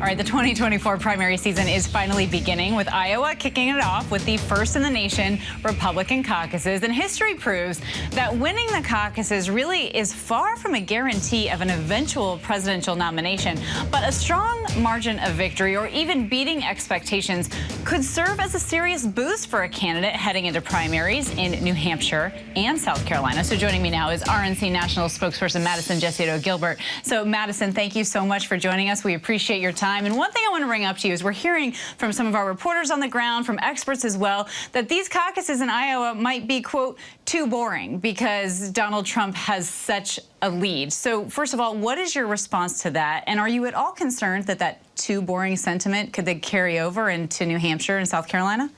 All right, the 2024 primary season is finally beginning, with Iowa kicking it off with the first in the nation Republican caucuses. And history proves that winning the caucuses really is far from a guarantee of an eventual presidential nomination. But a strong margin of victory, or even beating expectations, could serve as a serious boost for a candidate heading into primaries in New Hampshire and South Carolina. So joining me now is RNC National spokesperson Madison Gesiotto Gilbert. So Madison, thank you so much for joining us. We appreciate your time. And one thing I want to bring up to you is we're hearing from some of our reporters on the ground, from experts as well, that these caucuses in Iowa might be, quote, too boring because Donald Trump has such a lead. So first of all, what is your response to that? And are you at all concerned that that too boring sentiment could then carry over into New Hampshire and South Carolina?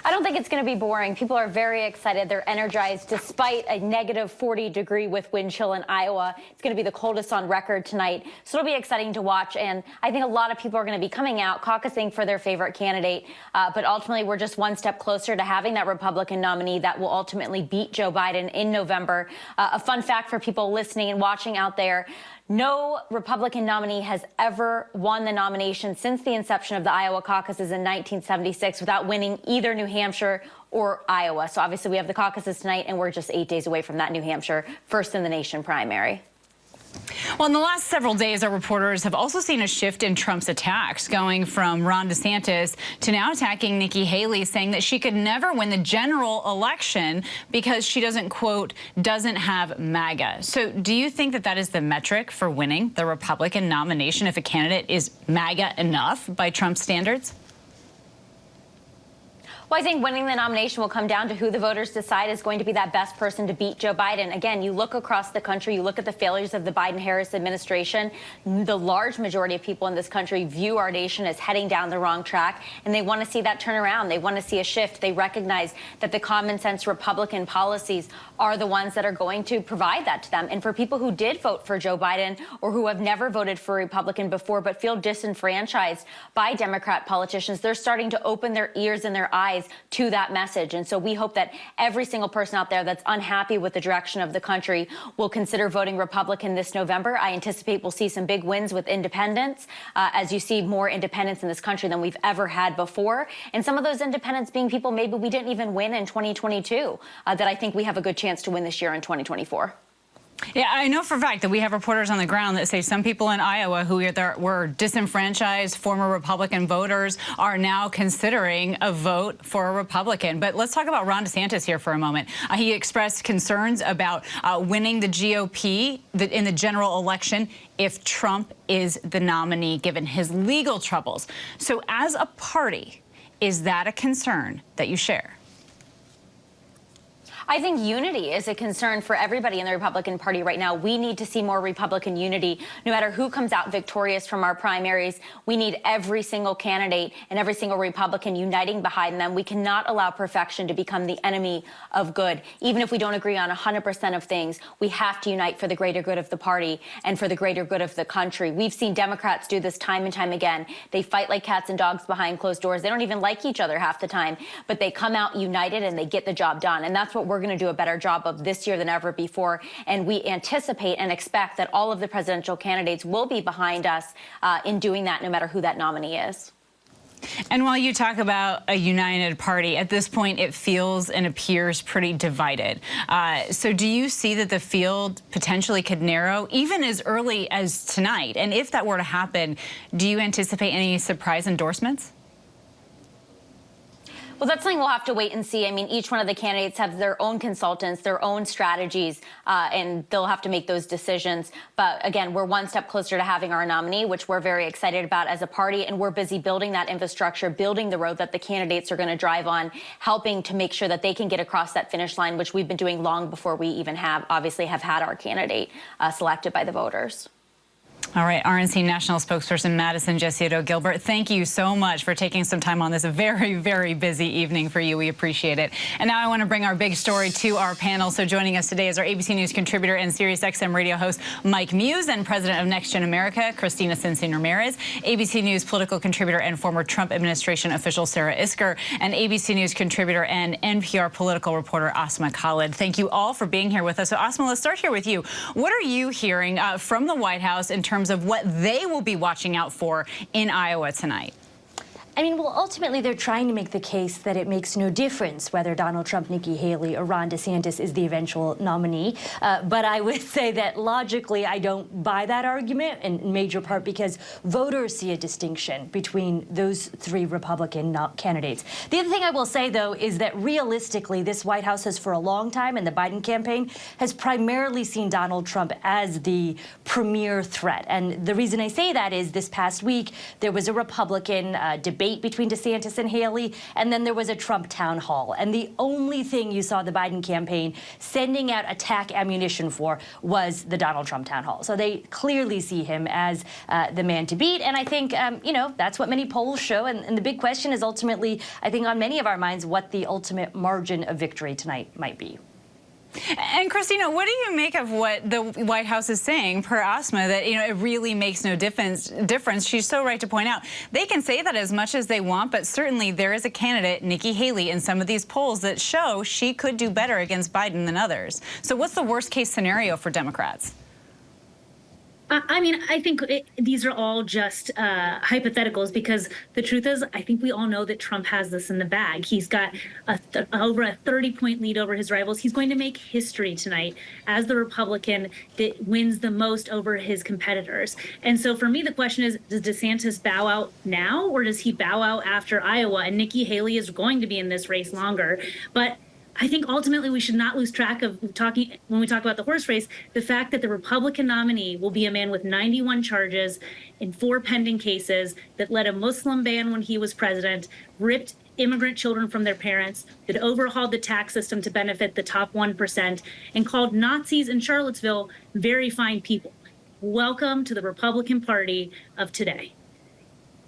I don't think it's going to be boring. People are very excited. They're energized despite a negative 40-degree with wind chill in Iowa. It's going to be the coldest on record tonight. So it'll be exciting to watch. And I think a lot of people are going to be coming out, caucusing for their favorite candidate. But ultimately, we're just one step closer to having that Republican nominee that will ultimately beat Joe Biden in November. A fun fact for people listening and watching out there: no Republican nominee has ever won the nomination since the inception of the Iowa caucuses in 1976 without winning either New Hampshire or Iowa. So obviously we have the caucuses tonight, and we're just 8 days away from that New Hampshire first in the nation primary. Well, in the last several days, our reporters have also seen a shift in Trump's attacks, going from Ron DeSantis to now attacking Nikki Haley, saying that she could never win the general election because she doesn't, quote, doesn't have MAGA. So do you think that that is the metric for winning the Republican nomination, if a candidate is MAGA enough by Trump's standards? Well, I think winning the nomination will come down to who the voters decide is going to be that best person to beat Joe Biden. Again, you look across the country, you look at the failures of the Biden-Harris administration. The large majority of people in this country view our nation as heading down the wrong track, and they want to see that turn around. They want to see a shift. They recognize that the common sense Republican policies are the ones that are going to provide that to them. And for people who did vote for Joe Biden, or who have never voted for a Republican before but feel disenfranchised by Democrat politicians, they're starting to open their ears and their eyes to that message. And so we hope that every single person out there that's unhappy with the direction of the country will consider voting Republican this November. I anticipate we'll see some big wins with independents, as you see more independents in this country than we've ever had before. And some of those independents being people maybe we didn't even win in 2022, that I think we have a good chance to win this year in 2024. Yeah, I know for a fact that we have reporters on the ground that say some people in Iowa who were disenfranchised, former Republican voters, are now considering a vote for a Republican. But let's talk about Ron DeSantis here for a moment. He expressed concerns about winning the GOP in the general election if Trump is the nominee, given his legal troubles. So as a party, is that a concern that you share? I think unity is a concern for everybody in the Republican Party right now. We need to see more Republican unity. No matter who comes out victorious from our primaries, we need every single candidate and every single Republican uniting behind them. We cannot allow perfection to become the enemy of good. Even if we don't agree on 100% of things, we have to unite for the greater good of the party and for the greater good of the country. We've seen Democrats do this time and time again. They fight like cats and dogs behind closed doors. They don't even like each other half the time, but they come out united and they get the job done. And that's what we're going to do a better job of this year than ever before. And we anticipate and expect that all of the presidential candidates will be behind us in doing that, no matter who that nominee is. And while you talk about a united party, at this point it feels and appears pretty divided. So do you see that the field potentially could narrow even as early as tonight? And if that were to happen, do you anticipate any surprise endorsements? Well, that's something we'll have to wait and see. I mean, each one of the candidates have their own consultants, their own strategies, and they'll have to make those decisions. But again, we're one step closer to having our nominee, which we're very excited about as a party. And we're busy building that infrastructure, building the road that the candidates are going to drive on, helping to make sure that they can get across that finish line, which we've been doing long before we even have had our candidate selected by the voters. All right, RNC National spokesperson Madison Gesiotto Gilbert, thank you so much for taking some time on this very, very busy evening for you. We appreciate it. And now I want to bring our big story to our panel. So joining us today is our ABC News contributor and SiriusXM radio host Mike Muse, and president of Next Gen America, Christina Cincin-Ramirez, ABC News political contributor and former Trump administration official Sarah Isgur, and ABC News contributor and NPR political reporter Asma Khalid. Thank you all for being here with us. So Asma, let's start here with you. What are you hearing from the White House in terms terms of what they will be watching out for in Iowa tonight? I mean, well, ultimately, they're trying to make the case that it makes no difference whether Donald Trump, Nikki Haley, or Ron DeSantis is the eventual nominee. But I would say that logically, I don't buy that argument, in major part because voters see a distinction between those three Republican candidates. The other thing I will say, though, is that realistically, this White House has for a long time, and the Biden campaign has primarily seen Donald Trump as the premier threat. And the reason I say that is this past week, there was a Republican debate between DeSantis and Haley, and then there was a Trump town hall. And the only thing you saw the Biden campaign sending out attack ammunition for was the Donald Trump town hall. So they clearly see him as the man to beat. And I think, you know, that's what many polls show. And the big question is ultimately, I think on many of our minds, what the ultimate margin of victory tonight might be. And Christina, what do you make of what the White House is saying per Asma, that, you know, it really makes no difference? She's so right to point out they can say that as much as they want, but certainly there is a candidate, Nikki Haley, in some of these polls that show she could do better against Biden than others. So what's the worst case scenario for Democrats? I mean, I think these are all just hypotheticals, because the truth is, I think we all know that Trump has this in the bag. He's got over a 30-point lead over his rivals. He's going to make history tonight as the Republican that wins the most over his competitors. And so for me, the question is, does DeSantis bow out now, or does he bow out after Iowa? And Nikki Haley is going to be in this race longer. But I think ultimately we should not lose track of talking, when we talk about the horse race, the fact that the Republican nominee will be a man with 91 charges in 4 pending cases, that led a Muslim ban when he was president, ripped immigrant children from their parents, that overhauled the tax system to benefit the top 1%, and called Nazis in Charlottesville very fine people. Welcome to the Republican Party of today.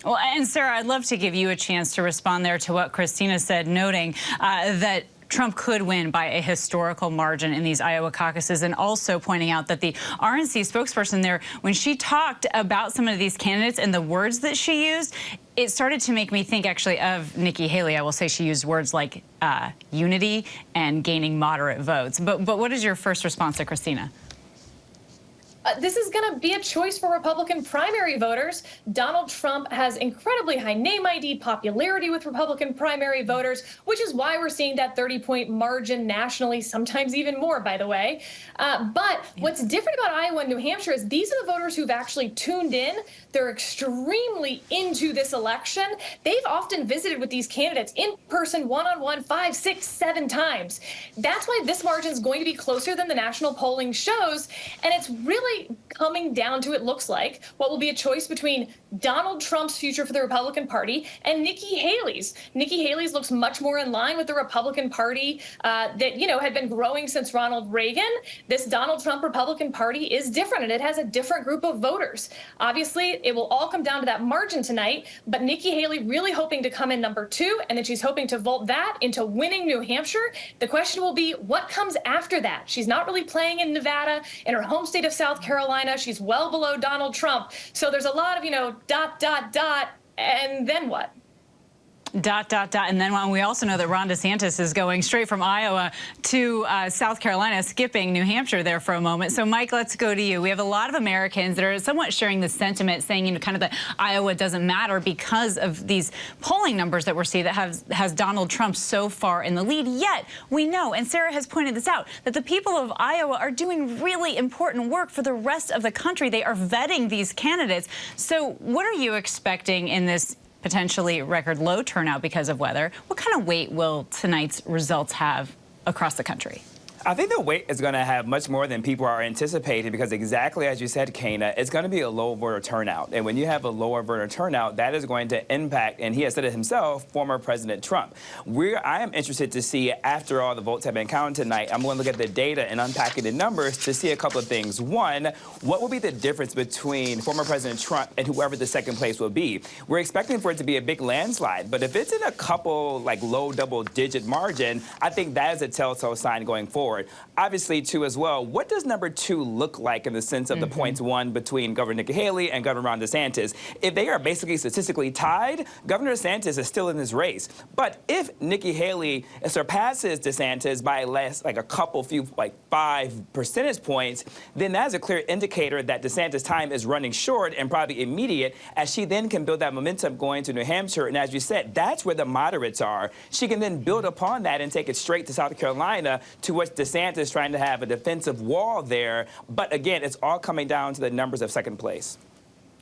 Well, and Sarah, I'd love to give you a chance to respond there to what Christina said, noting that Trump could win by a historical margin in these Iowa caucuses, and also pointing out that the RNC spokesperson there, when she talked about some of these candidates and the words that she used, it started to make me think actually of Nikki Haley. I will say she used words like unity and gaining moderate votes. But what is your first response to Christina? This is going to be a choice for Republican primary voters. Donald Trump has incredibly high name ID popularity with Republican primary voters, which is why we're seeing that 30-point margin nationally, sometimes even more, by the way. But what's different about Iowa and New Hampshire is these are the voters who've actually tuned in. They're extremely into this election. They've often visited with these candidates in person, one-on-one, 5, 6, 7 times. That's why this margin is going to be closer than the national polling shows. And it's really coming down to, it looks like, what will be a choice between Donald Trump's future for the Republican Party and Nikki Haley's. Nikki Haley's looks much more in line with the Republican Party that, you know, had been growing since Ronald Reagan. This Donald Trump Republican Party is different, and it has a different group of voters. Obviously, it will all come down to that margin tonight, but Nikki Haley really hoping to come in number 2, and then she's hoping to vault that into winning New Hampshire. The question will be, what comes after that? She's not really playing in Nevada, in her home state of South Carolina. She's well below Donald Trump. So there's a lot of, you know, ... and then what? ... And then we also know that Ron DeSantis is going straight from Iowa to South Carolina, skipping New Hampshire there for a moment. So, Mike, let's go to you. We have a lot of Americans that are somewhat sharing the sentiment, saying, you know, kind of that Iowa doesn't matter because of these polling numbers that we're seeing that has Donald Trump so far in the lead. Yet we know, and Sarah has pointed this out, that the people of Iowa are doing really important work for the rest of the country. They are vetting these candidates. So what are you expecting in this potentially record low turnout because of weather? What kind of weight will tonight's results have across the country? I think the weight is going to have much more than people are anticipating, because exactly as you said, Kana, it's going to be a low voter turnout. And when you have a lower voter turnout, that is going to impact, and he has said it himself, former President Trump. I am interested to see, after all the votes have been counted tonight, I'm going to look at the data and unpacking the numbers to see a couple of things. One, what will be the difference between former President Trump and whoever the second place will be? We're expecting for it to be a big landslide, but if it's in a couple, like, low double-digit margin, I think that is a telltale sign going forward. forward. Obviously, too, as well, what does number 2 look like in the sense of the points won between Governor Nikki Haley and Governor Ron DeSantis? If they are basically statistically tied, Governor DeSantis is still in this race. But if Nikki Haley surpasses DeSantis by less, like a couple, few, like 5 percentage points, then that is a clear indicator that DeSantis' time is running short and probably immediate, as she then can build that momentum going to New Hampshire. And as you said, that's where the moderates are. She can then build upon that and take it straight to South Carolina, to which DeSantis trying to have a defensive wall there. But again, it's all coming down to the numbers of second place.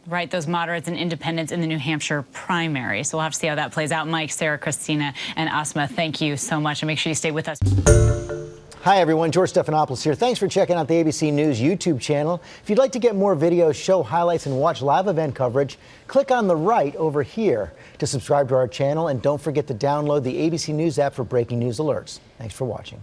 Right, those moderates and independents in the New Hampshire primary. So we'll have to see how that plays out. Mike, Sarah, Christina, and Asma, thank you so much. And make sure you stay with us. Hi, everyone. George Stephanopoulos here. Thanks for checking out the ABC News YouTube channel. If you'd like to get more videos, show highlights, and watch live event coverage, click on the right over here to subscribe to our channel. And don't forget to download the ABC News app for breaking news alerts. Thanks for watching.